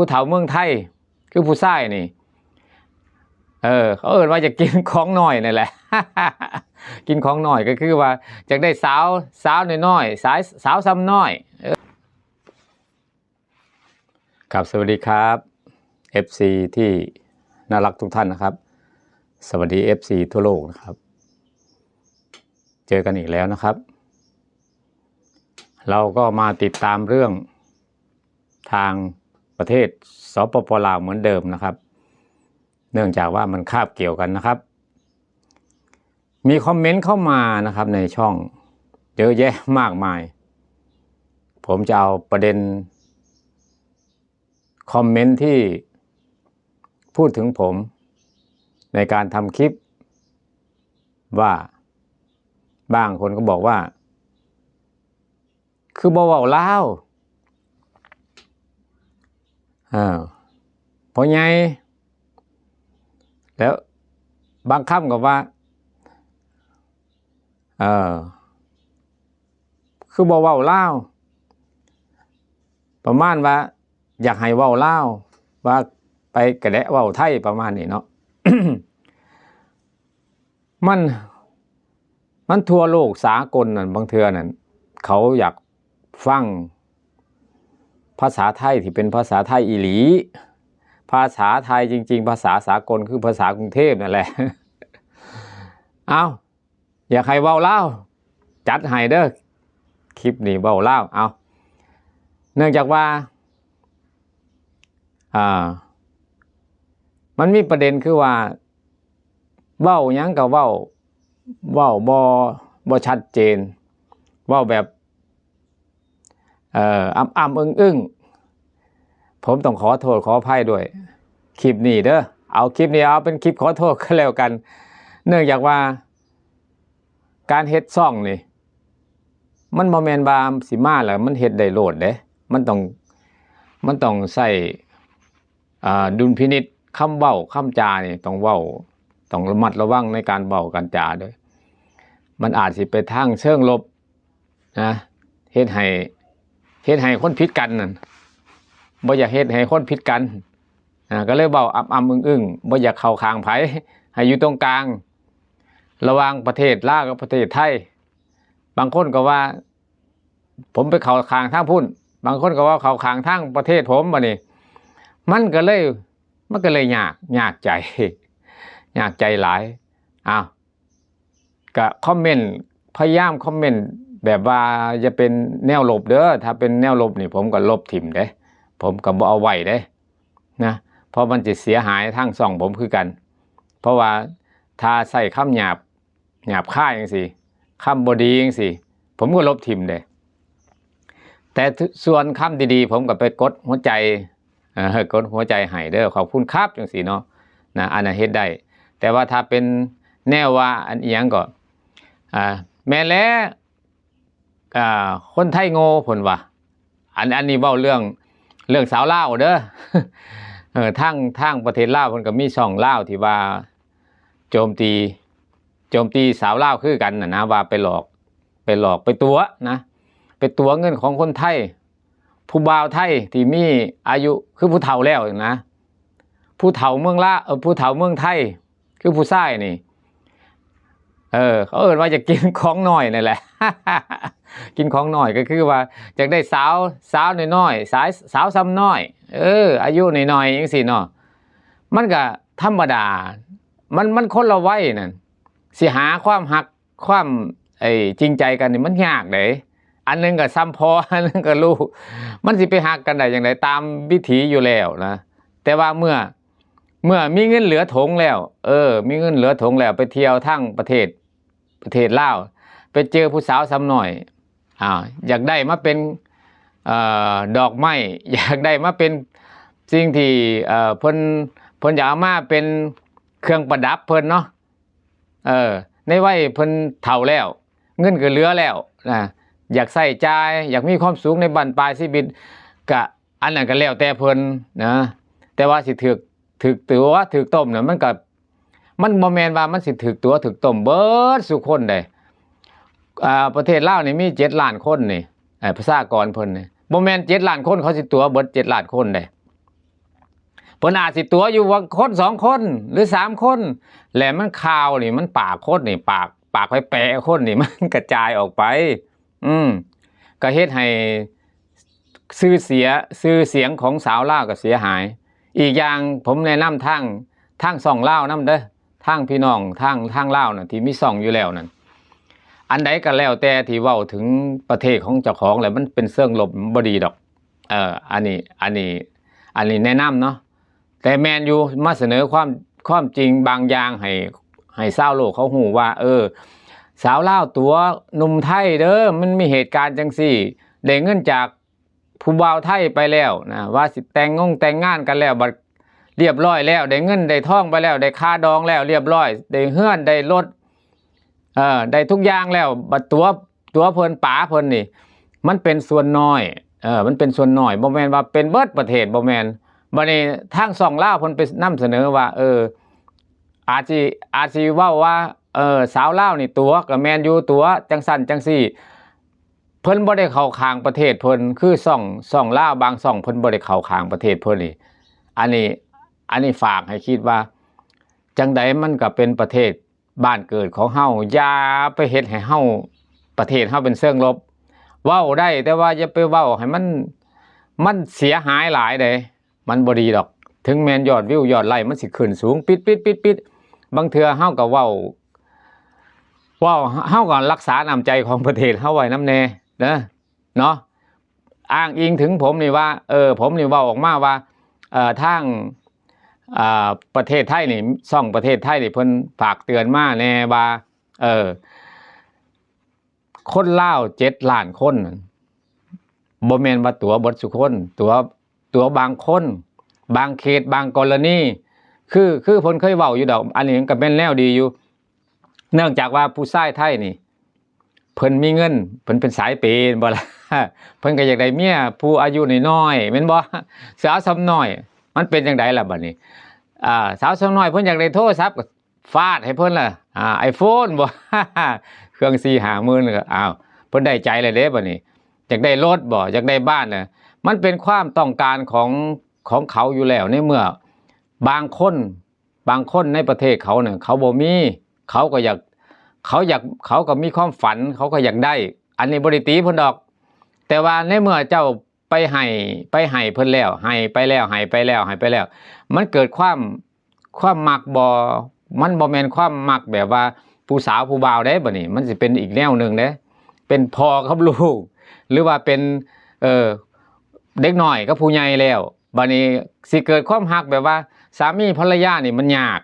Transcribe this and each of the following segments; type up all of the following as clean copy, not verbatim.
ผู้เฒ่าเมืองไทยคือผู้ชายนี่เขาว่าจะกินของน้อยนี่แหละ กินของน้อยก็คือว่าจะได้สาวน้อยๆสาวซ้ำน้อยครับสวัสดีครับ FC ที่น่ารักทุกท่านนะครับสวัสดี FC ทั่วโลกนะครับเจอกันอีกแล้วนะครับเราก็มาติดตามเรื่องทางประเทศสปป.ลาวเหมือนเดิมนะครับเนื่องจากว่ามันคาบเกี่ยวกันนะครับมีคอมเมนต์เข้ามานะครับในช่องเยอะแยะมากมายผมจะเอาประเด็นคอมเมนต์ที่พูดถึงผมในการทำคลิปว่าบางคนก็บอกว่าคือบ่เว้าลาวเพราะไงแล้วบางคำก็ว่าคือบ่เว้าลาวประมาณว่าอยากให้เว้าลาวว่าไปกระแดะเว้าไทยประมาณนี้เนาะ มันทั่วโลกสากลนั่นบางเทื่อนั่นเขาอยากฟังภาษาไทยที่เป็นภาษาไทยอีหลีภาษาไทยจริงๆภาษาสากลคือภาษากรุงเทพนั่นแหละ เอาอยากให้เว้าลาวจัดให้เด้อคลิปนี้เว้าลาวเอาเนื่องจากว่ามันมีประเด็นคือว่าเว้าหยังก็เว้าบ่ชัดเจนเว้าแบบอ้ำอึ้งผมต้องขอโทษขออภัยด้วยคลิปนี้เด้อเอาคลิปนี้เอาเป็นคลิปขอโทษก็แล้วกันเนื่องจากว่าการเฮ็ดซ่องนี่มันบ่แม่นว่าสิมาแล้วมันเฮ็ดได้โลดเด้มันต้องใช้ดุลพินิจคำเว้าคำจานี่ต้องเว้าต้องระมัดระวังในการเว้ากันจาด้วยมันอาจสิไปทางเชิงลบนะเฮ็ดให้คนผิดกันนั่นบ่อยากเฮ็ดให้คนผิดกันก็เลยเว้าอ้ำอึ้งบ่อยากเข้าข้างไผให้อยู่ตรงกลางระหว่างประเทศลาวกับประเทศไทยบางคนก็ว่าผมไปเข้าข้างทางพุ่นบางคนก็ว่าเข้าข้างทางประเทศผมบัดนี้มันก็เลยยากใจหลายก็คอมเมนต์พยายามคอมเมนต์แบบว่าจะเป็นแนวลบเด้อถ้าเป็นแนวลบนี่ผมก็ลบถิ่มเด้ผมก็บ่เอาไว้เด้นะเพราะมันจะเสียหายทางช่องผมคือกันเพราะว่าถ้าใส่คำหยาบคายจังซี่คำบ่ดีจังซี่ผมก็ลบถิ่มเด้แต่ส่วนคำดีๆผมก็ไปกดหัวใจกดหัวใจให้เด้อขอบคุณครับจังซี่เนาะนะอันนั้นเฮ็ดได้แต่ว่าถ้าเป็นแนวว่าอันอีหยังก็แม่นแล้วคนไทยโง่เพิ่นว่าอันนี้เว้าเรื่องสาวลาวเด้อทางประเทศลาวเพิ่นก็มีช่องลาวที่ว่าโจมตีสาวลาวคือกันนะว่าไปหลอกไปตัวนะไปตัวเงินของคนไทยผู้บ่าวไทยที่มีอายุคือผู้เฒ่าแล้วนะผู้เฒ่าเมืองผู้เฒ่าเมืองไทยคือผู้ชายนี่เขาว่าจะกินของน้อยนี่แหละ กินของน้อยก็คือว่าอยากได้สาวน้อยๆสาวซ้ำน้อยอายุน้อยๆจังซี่เนาะมันก็ธรรมดามันคนละวัยนั่นสิหาความฮักความจริงใจกันนี่มันยากเด้อันนึงก็ซ้ำพออันนึงก็ลูกมันสิไปฮักกันได้จังไดตามวิถีอยู่แล้วนะแต่ว่าเมื่อมีเงินเหลือถงแล้วมีเงินเหลือถงแล้วไปเที่ยวทั้งประเทศลาวไปเจอผู้สาวซ้ำหน่อยอยากได้มาเป็นดอกไม้อยากได้มาเป็นสิ่งที่เพิ่นอยากเอามาเป็นเครื่องประดับเพิ่นเนาะในวัยเพิ่นเฒ่าแล้วเงินก็เหลือแล้วนะอยากใส่จ่ายอยากมีความสุขในบั้นปลายชีวิตก็อันนั้นก็แล้วแต่เพิ่นนะแต่ว่าสิถูกตัวถูกต้มเนี่ยมันบ่แม่นว่ามันสิถูกตัวถูกต้มเบิดสุคนได้ประเทศลาวนี่มี7ล้านคนนี่ประชากรเพิ่นนี่บ่แม่น7ล้านคนเขาสิตัวเบิด7ล้านคนได้ เพิ่นอาจสิตัวอยู่ว่าคน2คนหรือ3คนแล้วมันข่าวนี่มันปากคนนี่ปากไปแปะคนนี่มันกระจายออกไปก็เฮ็ดให้ชื่อเสียงของสาวลาวก็เสียหายอีกอย่างผมแนะนำทางช่องลาวนำเด้อทางพี่น้องทางลาวน่ะที่มีช่องอยู่แล้วนั่นอันใดก็แล้วแต่ที่เว้าถึงประเทศของเจ้าของแล้วมันเป็นเชิงลบบ่ดีดอกอันนี้แนะนำเนาะแต่แมนยูมาเสนอความจริงบางอย่างให้ชาวโลกเขาหูว่าสาวลาวตัวหนุ่มไทยเด้อมันมีเหตุการณ์จังซี่ได้เงินจากผู้บ่าวไทยไปแล้วนะว่าสิแต่งงานกันแล้วบัดเรียบร้อยแล้วได้เงินได้ทองไปแล้วได้ค่าดองแล้วเรียบร้อยได้เฮือนได้รถได้ทุกอย่างแล้วบัดตัวเพิ่นป๋าเพิ่นนี่มันเป็นส่วนน้อยมันเป็นส่วนน้อยบ่แม่นว่าเป็นเบิดประเทศบ่แม่นบัดนี้ทางช่องลาวเพิ่นไปนำเสนอว่าอาจสิเว้าว่าสาวลาวนี่ตัวก็แม่นอยู่ตัวจังซั่นจังซี่เพิ่นบ่ได้เข้าข้างประเทศเพิ่นคือช่องลาวบางช่องเพิ่นบ่ได้เข้าข้างประเทศเพิ่นนี่อันนี้ฝากให้คิดว่าจังใดมันก็เป็นประเทศบ้านเกิดของเฮาอย่าไปเฮ็ดให้เฮาประเทศเฮาเป็นเชิงลบเว้าได้แต่ว่าอย่าไปเว้าให้มันเสียหายหลายเด้มันบ่ดีดอกถึงแม้นยอดวิวยอดไลค์มันสิขึ้นสูงปิดบางเทื่อเฮาก็เว้าเฮาก็รักษาน้ำใจของประเทศเฮาไว้นำแน่เนาะอ้างอิงถึงผมนี่ว่าผมนี่เว้าออกมาว่าทางประเทศไทยนี่ช่องประเทศไทยนี่เพิ่นฝากเตือนมาแน่ว่าคนลาว7 ล้านคนบ่แม่นว่าตัวเบิดทุกคนตัวบางคนบางเขตบางกรณีคือเพิ่นเคยเว้าอยู่ดอกอันนี้ก็แม่นแนวดีอยู่เนื่องจากว่าผู้ชายไทยนี่เพิ่นมีเงินเพิ่นเป็นสายเปย์บ่ล่ะเพิ่นก็อยากได้เมียผู้อายุน้อยๆแม่นบ่สาวซ้ำน้อยมันเป็นจังไดล่ะบัดนี้สาวซ้ำน้อยเพิ่นอยากได้โทรศัพท์ก็ฟาดให้เพิ่นล่ะiPhone บ่ เครื่อง4-5 หมื่นก็เพิ่นได้ใจเลยเด้บัดนี้อยากได้รถบ่อยากได้บ้านน่ะมันเป็นความต้องการของเขาอยู่แล้วในเมื่อบางคนในประเทศเขาเนี่ยเขาบ่มีเขาก็มีความฝันเขาก็อยากได้อันนี้บ่ได้ตีเพิ่นดอกแต่ว่าในเมื่อเจ้าไปให้เพิ่นแล้วให้ไปแล้วมันเกิดความมักบ่มันบ่แม่นความมักแบบว่าผู้สาวผู้บ่าวเด้บัดนี้มันสิเป็นอีกแนวนึงเด้เป็นพ่อกับลูกหรือว่าเป็นเด็กน้อยกับผู้ใหญ่แล้วบัดนี้สิเกิดความฮักแบบว่าสามีภรรยานี่มันยาก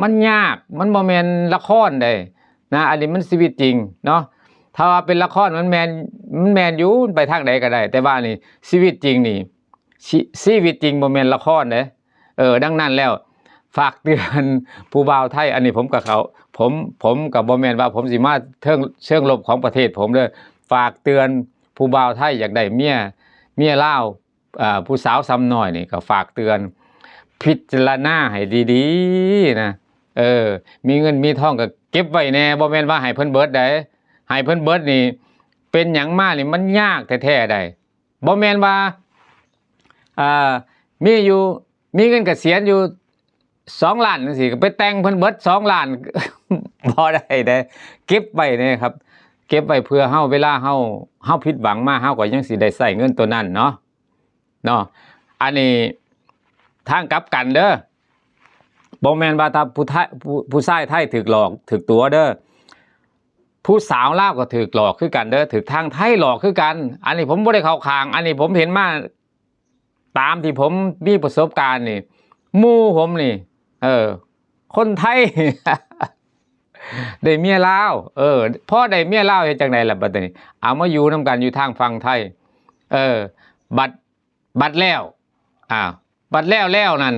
มันยากมันบ่แม่นละครเด้นะอันนี้มันชีวิตจริงเนาะถ้าว่าเป็นละครมันแม่นอยู่ไปทางใดก็ได้แต่ว่านี่ชีวิตจริงนี่ชีวิตจริงบ่แม่นละครเด้ดังนั้นแล้วฝากเตือนผู้บ่าวไทยอันนี้ผมกับเขาผมกับบ่แม่นว่าผมสิมาเชิงลบของประเทศผมเด้อฝากเตือนผู้บ่าวไทยอยากได้เมียลาวผู้สาวซ้ำน้อยนี่ก็ฝากเตือนพิจารณาให้ดีๆนะมีเงินมีทองก็เก็บไว้แน่บ่แม่นว่าให้เพิ่นเบิดได้ให้เพิ่นเบิดนี่เป็นหยังมานี่มันยากแท้ๆได้บ่แม่นว่ามีเงินเกษียณอยู่2 ล้านจังซี่ก็ไปแต่งเพิ่นเบิด2 ล้าน บ่ได้เด้เก็บไว้แน่ครับเก็บไว้เพื่อเฮาเวลาเฮาผิดหวังมาเฮาก็ยังสิได้ใช้เงินตัวนั้นเนาะอันนี้ทางกลับกันเด้อบ่แม่นว่าถ้าผู้ชายไทยถูกหลอกถูกตัวเด้อผู้สาวลาวก็ถูกหลอกคือกันเด้อถูกทางไทยหลอกคือกันอันนี้ผมบ่ได้เข้าข้างอันนี้ผมเห็นมาตามที่ผมมีประสบการณ์นี่หมู่ผมนี่คนไทย ได้เมียลาวพอได้เมียลาวเฮ็ดจังได๋ล่ะบัดนี้เอามาอยู่นํกันอยู่ทางฝั่งไทยบัดแล้วบัดแล้วนั่น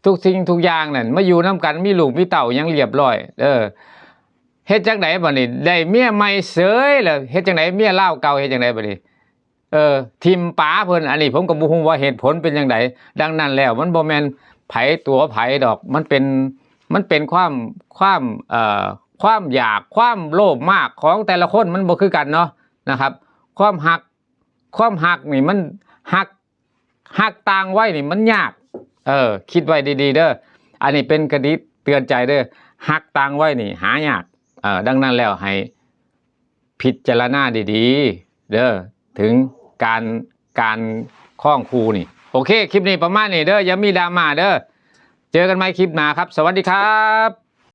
ทุกสิ่งทุกอย่างนั่นมาอยู่นํกันมีลูกมีเต้ายังเรียบร้อยเฮ็ดจังได๋บัดนี้ได้เมียใหม่เสยแล้วเฮ็ดจังได๋เมียลาวเก่าเฮ็ดจังได๋บัดนี้ทิมป๋าเพิ่นอันนี้ผมก็บ่ฮู้ว่าเหตุผลเป็นจังไดดังนั้นแล้วมันบ่แม่นไผตัวไผดอกมันเป็นความอยากความโลภมากของแต่ละคนมันบ่คือกันเนาะนะครับความหักนี่มันหักต่างไว้นี่มันยาก คิดไว้ดีๆเด้ออันนี้เป็นกระดิษเตือนใจเด้อหักตังไว้นี่หายากดังนั้นแล้วให้พิจารณาดีๆเด้อถึงการคล้องครูนี่โอเคคลิปนี้ประมาณนี้เด้ออย่ามีดราม่าเด้อเจอกันใหม่คลิปหน้าครับสวัสดีครับ